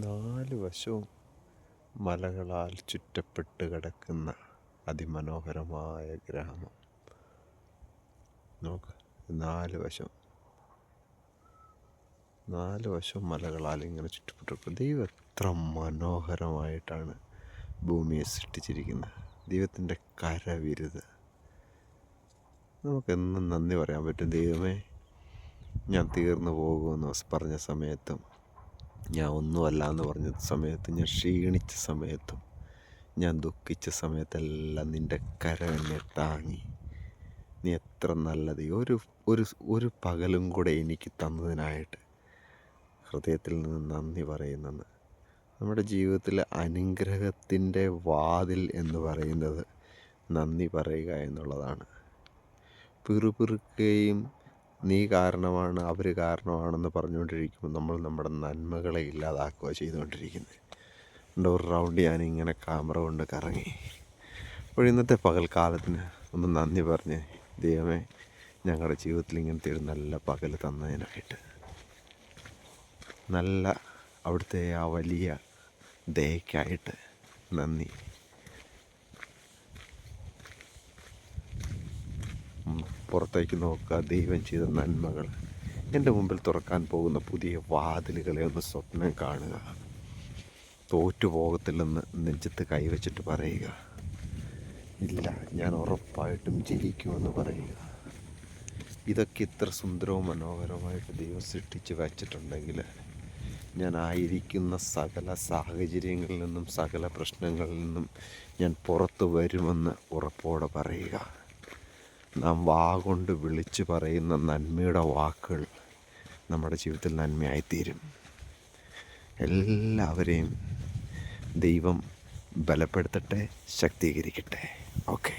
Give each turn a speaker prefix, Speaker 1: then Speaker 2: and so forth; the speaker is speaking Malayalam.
Speaker 1: നാല് വശവും മലകളാൽ ചുറ്റപ്പെട്ട് കിടക്കുന്ന അതിമനോഹരമായ ഗ്രാമം. നോക്ക്, നാല് വശവും മലകളാൽ ഇങ്ങനെ ചുറ്റപ്പെട്ടു. ദൈവം എത്ര മനോഹരമായിട്ടാണ് ഭൂമിയെ സൃഷ്ടിച്ചിരിക്കുന്നത്. ദൈവത്തിൻ്റെ കരവിരുത്. നമുക്കെന്നും നന്ദി പറയാൻ പറ്റും. ദൈവമേ, ഞാൻ തീർന്നു പോകുമെന്ന് പറഞ്ഞ സമയത്തും, ഞാൻ ഒന്നുമല്ല എന്ന് പറഞ്ഞ സമയത്തും, ഞാൻ ക്ഷീണിച്ച സമയത്തും, ഞാൻ ദുഃഖിച്ച സമയത്തെല്ലാം നിൻ്റെ കരം എന്നെ താങ്ങി. നീ എത്ര നല്ലത്. ഒരു പകലും കൂടെ എനിക്ക് തന്നതിനായിട്ട് ഹൃദയത്തിൽ നിന്ന് നന്ദി പറയുന്നെന്ന്. നമ്മുടെ ജീവിതത്തിലെ അനുഗ്രഹത്തിൻ്റെ വാതിൽ എന്ന് പറയുന്നത് നന്ദി പറയുക എന്നുള്ളതാണ്. പിറുപിറുക്കുകയും നീ കാരണമാണ്, അവർ കാരണമാണെന്ന് പറഞ്ഞുകൊണ്ടിരിക്കുമ്പോൾ നമ്മൾ നമ്മുടെ നന്മകളെ ഇല്ലാതാക്കുക ചെയ്തുകൊണ്ടിരിക്കുന്നത്. ഒരു റൗണ്ട് ഞാനിങ്ങനെ ക്യാമറ കൊണ്ട് കറങ്ങി. അപ്പോൾ ഇന്നത്തെ പകൽക്കാലത്തിന് ഒന്ന് നന്ദി പറഞ്ഞ്, ദൈവമേ, ഞങ്ങളുടെ ജീവിതത്തിൽ ഇങ്ങനത്തെ ഒരു നല്ല പകൽ തന്നതിനായിട്ട്, നല്ല അവിടുത്തെ ആ വലിയ ദയക്കായിട്ട് നന്ദി. പുറത്തേക്ക് നോക്കുക, ദൈവം ചെയ്ത നന്മകൾ. എൻ്റെ മുമ്പിൽ തുറക്കാൻ പോകുന്ന പുതിയ വാതിലുകളെ ഒന്ന് സ്വപ്നം കാണുക. തോറ്റുപോകത്തില്ലെന്ന് നെഞ്ചത്ത് കൈവച്ചിട്ട് പറയുക, ഇല്ല, ഞാൻ ഉറപ്പായിട്ടും ജയിക്കുമെന്ന് പറയുക. ഇതൊക്കെ ഇത്ര സുന്ദരവും മനോഹരമായിട്ട് ദൈവം സൃഷ്ടിച്ച് വച്ചിട്ടുണ്ടെങ്കിൽ, ഞാൻ ആയിരിക്കുന്ന സകല സാഹചര്യങ്ങളിൽ നിന്നും, സകല പ്രശ്നങ്ങളിൽ നിന്നും ഞാൻ പുറത്തു വരുമെന്ന് ഉറപ്പോടെ പറയുക. നാം കൊണ്ട് വിളിച്ച് പറയുന്ന നന്മയുടെ വാക്കുകൾ നമ്മുടെ ജീവിതത്തിൽ നന്മയായിത്തീരും. എല്ലാവരെയും ദൈവം ബലപ്പെടുത്തട്ടെ, ശക്തീകരിക്കട്ടെ. ഓക്കെ.